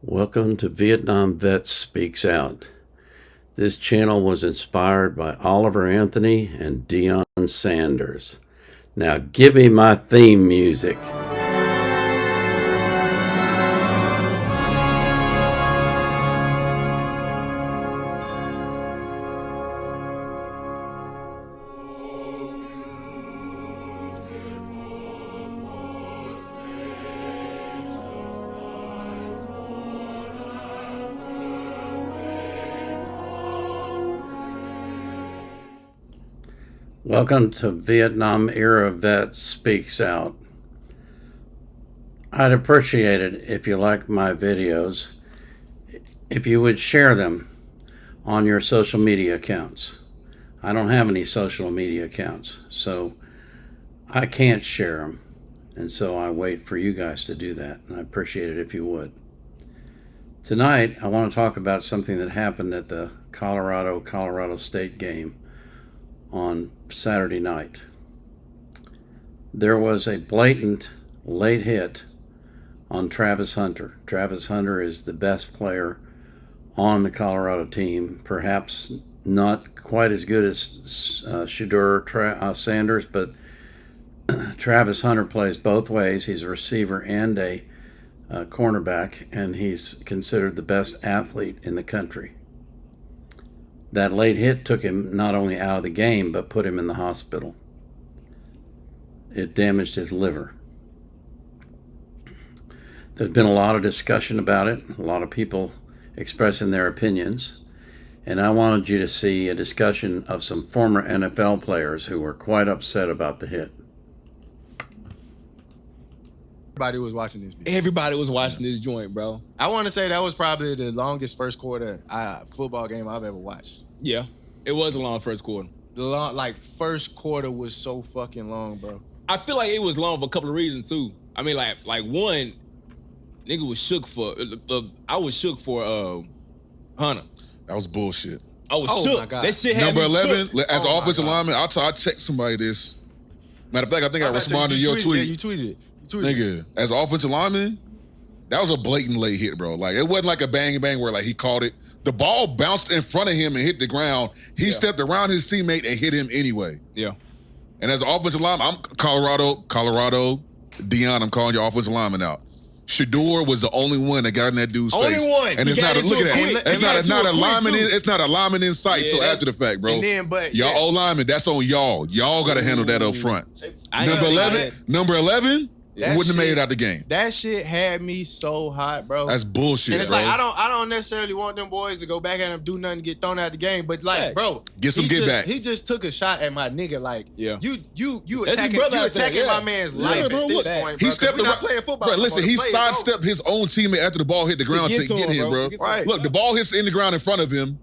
Welcome to Vietnam Vet Speaks Out. This channel was inspired by Oliver Anthony and Deion Sanders. Now give me my theme music. Welcome to Vietnam Era Vet Speaks Out. I'd appreciate it if you like my videos, if you would share them on your social media accounts. I don't have any social media accounts, so I can't share them. And so I wait for you guys to do that, and I appreciate it if you would. Tonight, I want to talk about something that happened at the Colorado State game on Saturday night. There was a blatant late hit on Travis Hunter. Travis Hunter is the best player on the Colorado team, perhaps not quite as good as Shedeur Sanders, but Travis Hunter plays both ways. He's a receiver and a cornerback, and he's considered the best athlete in the country. That late hit took him not only out of the game, but put him in the hospital. It damaged his liver. There's been a lot of discussion about it, a lot of people expressing their opinions, and I wanted you to see a discussion of some former NFL players who were quite upset about the hit. Everybody was watching this. Everybody was watching this joint, bro. I want to say that was probably the longest first quarter football game I've ever watched. Yeah, it was a long first quarter. First quarter was so fucking long, bro. I feel like it was long for a couple of reasons too. I mean, like one, nigga was shook for. I was shook for Hunter. That was bullshit. I was Oh shook. my God. That shit had Number me 11, shook. as Oh my offensive God. lineman, I text somebody this. Matter of fact, I think I responded to your tweet. Yeah, you tweeted it. Nigga, as offensive lineman, that was a blatant late hit, bro. Like, it wasn't like a bang where like he caught it. The ball bounced in front of him and hit the ground. He stepped around his teammate and hit him anyway. Yeah. And as an offensive lineman, I'm Colorado, Deion, I'm calling your offensive lineman out. Shedeur was the only one that got in that dude's Only face. one. And He it's got not a into look a at quick- that. It's he got not into a a quick, lineman. too. It's not a lineman in sight till after the fact, bro. And then, but Y'all O-lineman, that's on y'all. Y'all got to handle that up front. I Number ain't 11, think number 11 That wouldn't have made shit- it out the game. that shit had me so hot, bro. That's bullshit, and it's bro. like I don't necessarily want them boys to go back at him, do nothing, to get thrown out of the game. But like, Facts. bro, Get some he get just, back. He just took a shot at my nigga. Like, Yeah. you That's his brother out there, attacking yeah. my man's life bro, at this look, point. he Bro, stepped we not around- playing football. Bro, no listen, more. he The play is over. sidestepped his own teammate after the ball hit the ground to get to get him, him, bro. bro. Right. Look, the ball hits in the ground in front of him.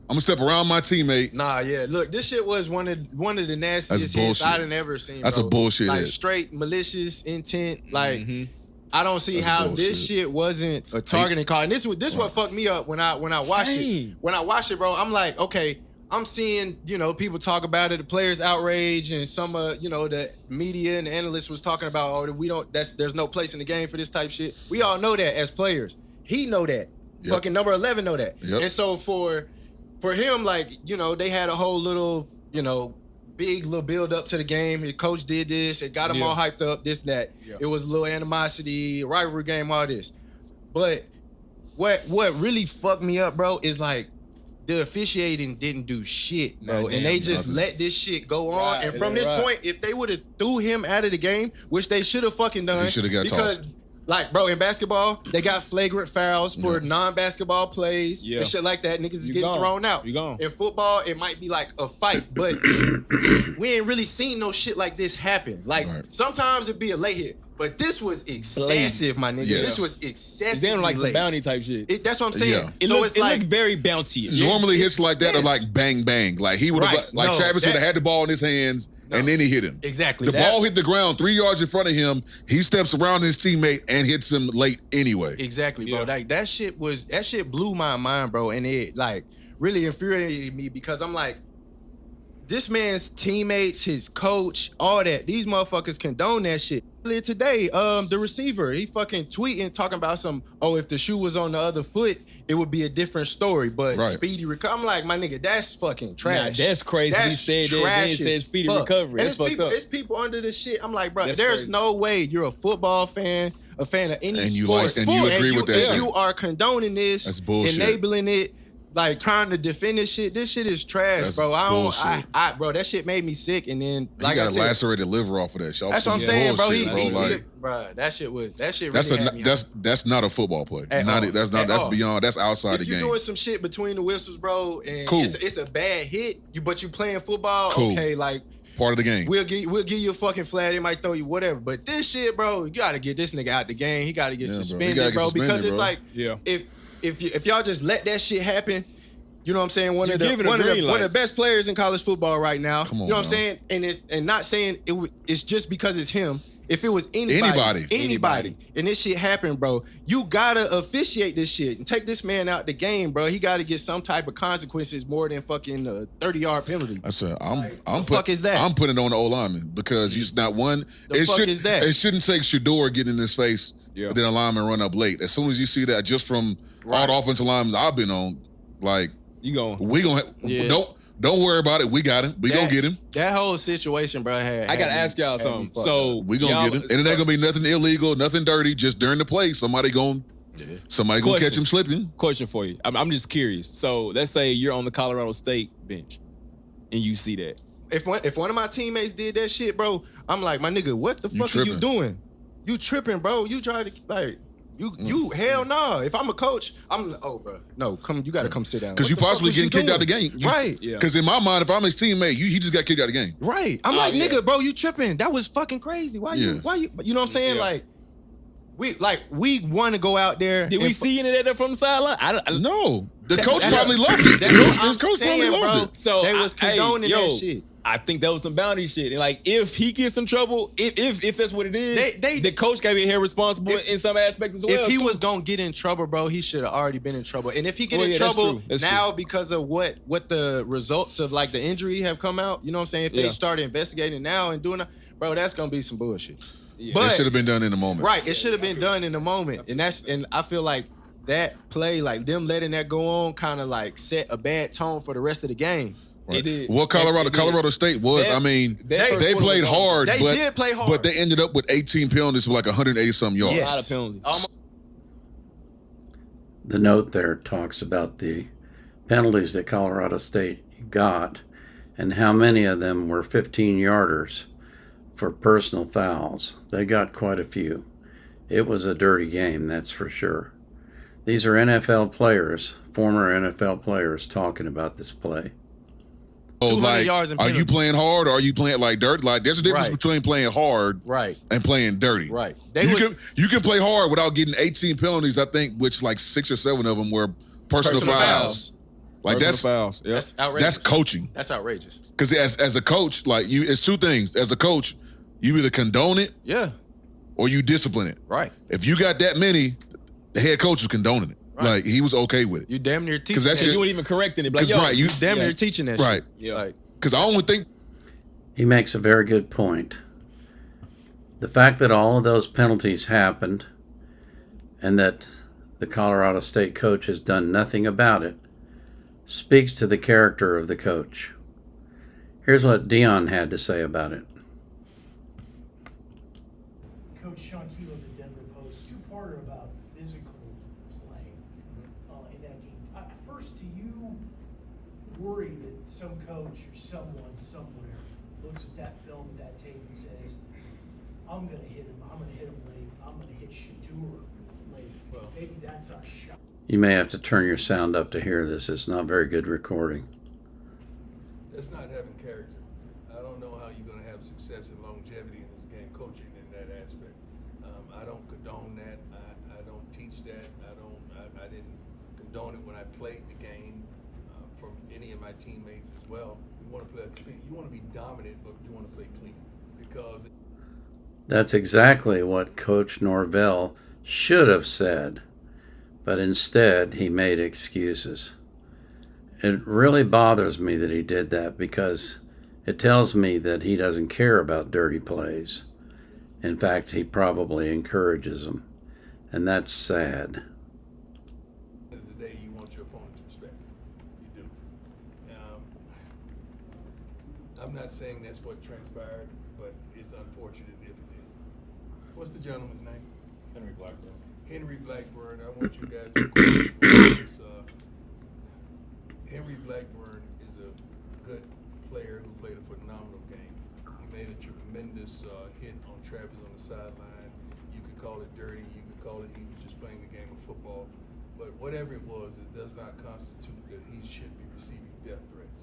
I'm gonna step around my teammate. Nah, yeah. Look, this shit was one of the nastiest That's hits bullshit. I done ever seen. That's bro. a bullshit Like hit. straight malicious intent. Like I don't see That's how bullshit. this shit wasn't a targeting call. And this what fucked me up when I watched it. Same. When I watched it, bro, I'm like, okay, I'm seeing, people talk about it, the players outrage, and some the media and the analysts was talking about, there's no place in the game for this type shit. We all know that as players. He know that. Yep. Fucking number 11 know that. Yep. And so for him, like, they had a whole little, big little build up to the game. His coach did this. It got him all hyped up, this, that. Yeah. It was a little animosity, rivalry game, all this. But what really fucked me up, bro, is like the officiating didn't do shit, bro. Nah, And they damn, just nothing. let this shit go on. Right, And from yeah, this right. point, if they would have threw him out of the game, which they should have fucking done. He shoulda got because tossed. like, bro, in basketball, they got flagrant fouls for non-basketball plays Yeah. and shit like that. Niggas is You getting gone. thrown out. You gone. In football, it might be like a fight, but we ain't really seen no shit like this happen. Like, Right. sometimes it'd be a late hit, but this was excessive, my nigga. Yes. This was excessive. It's damn like some bounty type shit. That's what I'm saying. Yeah. It So looked it's like, very bounty-ish. Normally hits like that are Yes. like bang bang. Like he would have, Right. like No, Travis would have that- had the ball in his hands No. and then he hit him. exactly. The that- ball hit the ground 3 yards in front of him. He steps around his teammate and hits him late anyway. Exactly, bro. Yeah. Like that shit blew my mind, bro. And it like really infuriated me because I'm like, this man's teammates, his coach, all that, these motherfuckers condone that shit. earlier today, the receiver, he fucking tweeting talking about if the shoe was on the other foot, it would be a different story. But speedy recovery, I'm like, my nigga, that's fucking trash. Nah, that's crazy. That's he said that. Then he said speedy recovery. And that's fucked up. It's people under this shit. I'm like, bro, That's there's crazy. no way you're a football fan, a fan of any And you sport, like- and you agree with that shit. You are condoning this, That's bullshit. enabling it. Like trying to defend this shit is trash, That's bro. bullshit. Bro, that shit made me sick. And then, Like, like you I got a said, lacerated liver off of that shit. that's what I'm saying, bro. Bro, That shit really that's had me hot. that's not a football play. At all. That's At all. beyond. That's outside the If you're game. doing some shit between the whistles, bro, and Cool. it's a bad hit, but you playing football, Cool. okay, like Part of the game. we'll give you a fucking flag. They might throw you whatever, but this shit, bro, you gotta get this nigga out the game. He gotta get Yeah, bro. He suspended, gotta get bro, suspended, because it's bro. like Yeah. if y'all just let that shit happen. You know what I'm saying? One You of the giving a one of green the one light. of the best players in college football right now. Come on, you know what I'm now. saying? And not saying it's just because it's him. If it was anybody, and this shit happened, bro, you gotta officiate this shit and take this man out the game, bro. He gotta get some type of consequences more than fucking a 30-yard penalty. I said, fuck is that? I'm putting it on the old lineman because he's not one. The fuck is that? It shouldn't take Shador getting in his face, Yeah. then a lineman run up late. As soon as you see that, just from all the offensive linemen I've been on, like You going? we gonna don't worry about it. We got him. We gonna get him. That whole situation, bro. I gotta ask y'all something. So We gonna get him, and it ain't gonna be nothing illegal, nothing dirty. Just during the play, somebody gonna Question. catch him slipping. Question for you. I'm just curious. So let's say you're on the Colorado State bench, and you see that. If one of my teammates did that shit, bro, I'm like, my nigga, what the fuck are you tripping. doing? You tripping, bro. You try to like you hell no. If I'm a coach, bro. No, you gotta come sit down. Because What you the fuck possibly was getting you kicked out the doing? game. Right. Yeah. Because in my mind, if I'm his teammate, he just got kicked out of the game. Right. I'm Oh, like, yeah. nigga, bro, you tripping. That was fucking crazy. Why you know what I'm saying? Yeah. We want to go out there. Did we and see any of that from the sideline? No, the coach that's- probably loved it. That's what I'm His coach saying, probably loved bro. it. So They was condoning that shit. I think that was some bounty shit. And like, if he gets in trouble, if that's what it is, the coach gotta be held responsible in some aspect as well. If he too. was gonna get in trouble, bro, he should have already been in trouble. And if he get Well, in yeah, that's trouble true. That's now because of what the results of like the injury have come out, you know what I'm saying? If they Yeah. start investigating now and doing that, bro, that's gonna be some bullshit. Yeah. It But should have been done in the moment. right, it should have been done in the moment. And I feel like that play, like them letting that go on, kind of like set a bad tone for the rest of the game. It did. Well, It did. Colorado State was. That- I mean, that first they quarter played was hard. They but, did play hard. but they ended up with 18 penalties for like 180 something yards. A lot of penalties. The note there talks about the penalties that Colorado State got and how many of them were 15-yarders for personal fouls. They got quite a few. It was a dirty game, that's for sure. These are NFL players, former NFL players, talking about this play. So 200 like, yards and are you penalties. playing hard or are you playing like dirt? Like, there's a difference Right. between playing hard Right. and playing dirty. Right. You can play hard without getting 18 penalties, I think, which like 6 or 7 of them were personal fouls. Like Personal fouls. Yep. That's outrageous. that's coaching. That's outrageous. Because as a coach, like it's two things. As a coach, you either condone it Yeah. or you discipline it. Right. If you got that many, the head coach was condoning it. Right. Like he was okay with it. You damn near teaching that that shit- shit. You weren't even correcting it. Like, 'Cause, yo, right, you- Damn yeah. near teaching that Right. shit. Yeah. Like, Because I only think He makes a very good point. The fact that all of those penalties happened and that the Colorado State coach has done nothing about it speaks to the character of the coach. Here's what Dion had to say about it. Coach Sean Keel of the Denver Post, two-parter about physical play in that game. First, do you worry that some coach or someone somewhere looks at that film, that tape, and says, I'm going to hit him, I'm going to hit him late, I'm going to hit Shador late. Maybe that's our shot. You may have to turn your sound up to hear this. It's not very good recording. That's not having character. I don't know how you're going to have success and longevity in this game coaching in that aspect. I don't condone that. I don't teach that. I didn't condone it when I played the game from any of my teammates as well. You want to play clean. You want to be dominant, but you want to play clean because. That's exactly what Coach Norvell should have said, but instead he made excuses. It really bothers me that he did that because it tells me that he doesn't care about dirty plays. In fact, he probably encourages them. And that's sad. At the end of the day, you want your opponent's respect. You do. I'm not saying that's what transpired, but it's unfortunate if it did. What's the gentleman's name? Henry Blackburn. Henry Blackburn. I want you guys to this. Henry Blackburn is a good player who played a phenomenal game. He made a tremendous hit on Travis on the sideline. You could call it dirty. You could call it he was just playing the game of football. But whatever it was, it does not constitute that he should be receiving death threats.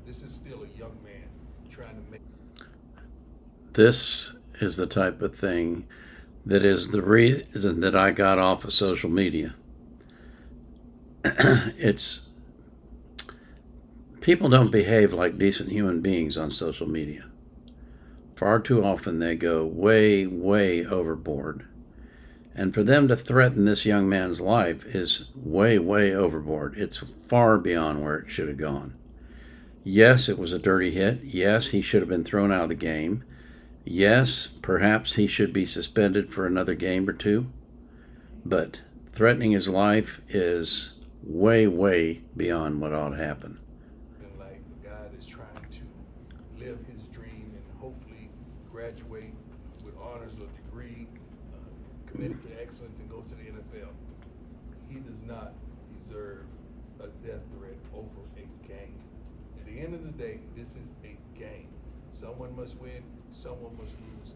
This is still a young man trying to make. This is the type of thing that is the reason that I got off of social media. It's people don't behave like decent human beings on social media. Far too often they go way, way overboard. And for them to threaten this young man's life is way, way overboard. It's far beyond where it should have gone. Yes, it was a dirty hit. Yes, he should have been thrown out of the game. Yes, perhaps he should be suspended for another game or two. But threatening his life is way, way beyond what ought to happen. Like a guy that's trying to live his dream and hopefully graduate with honors or degree, committed to excellence and go to the NFL. He does not deserve a death threat over a game. At the end of the day, this is a game. Someone must win, someone must lose.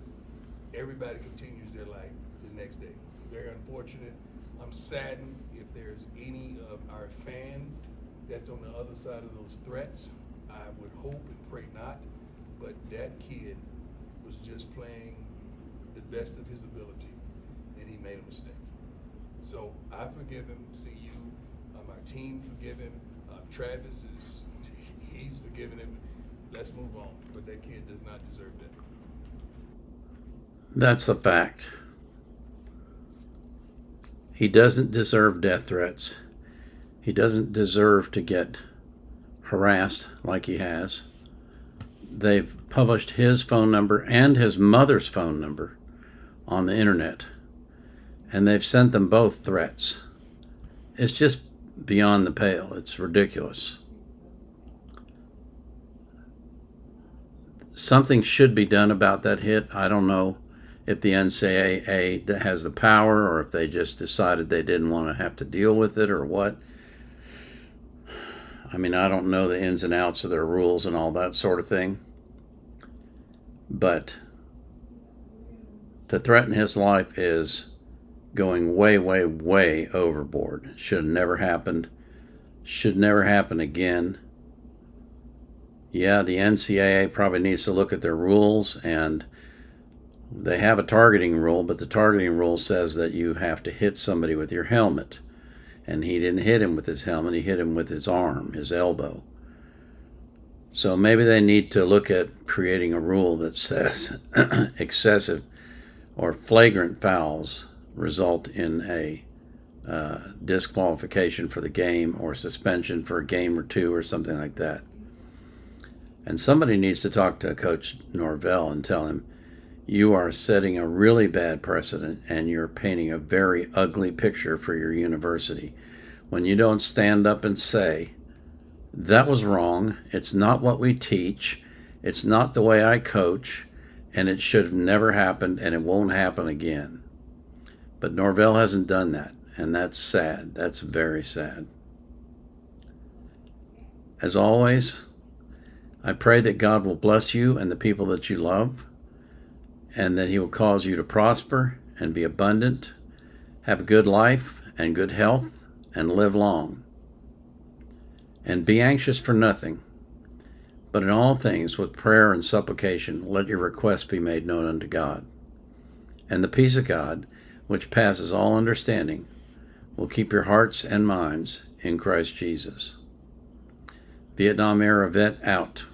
Everybody continues their life the next day. Very unfortunate. I'm saddened if there's any of our fans that's on the other side of those threats. I would hope and pray not, but that kid was just playing the best of his ability, and he made a mistake. So I forgive him. See you, my team forgive him. Travis he's forgiven him. Let's move on. But that kid does not deserve that. That's a fact. He doesn't deserve death threats. He doesn't deserve to get harassed like he has. They've published his phone number and his mother's phone number on the internet, and they've sent them both threats. It's just beyond the pale. It's ridiculous. Something should be done about that hit. I don't know if the NCAA has the power or if they just decided they didn't want to have to deal with it or what. I mean, I don't know the ins and outs of their rules and all that sort of thing. But to threaten his life is going way, way, way overboard. It should have never happened. Should never happen again. Yeah, the NCAA probably needs to look at their rules, and they have a targeting rule, but the targeting rule says that you have to hit somebody with your helmet. And he didn't hit him with his helmet, he hit him with his arm, his elbow. So maybe they need to look at creating a rule that says excessive or flagrant fouls result in a disqualification for the game or suspension for a game or two or something like that. And somebody needs to talk to Coach Norvell and tell him, you are setting a really bad precedent and you're painting a very ugly picture for your university when you don't stand up and say, that was wrong, it's not what we teach, it's not the way I coach, and it should have never happened and it won't happen again. But Norvell hasn't done that, and that's sad. That's very sad. As always, I pray that God will bless you and the people that you love, and that he will cause you to prosper and be abundant, have a good life and good health, and live long. And be anxious for nothing, but in all things with prayer and supplication let your requests be made known unto God. And the peace of God, which passes all understanding, will keep your hearts and minds in Christ Jesus. Vietnam era vet out.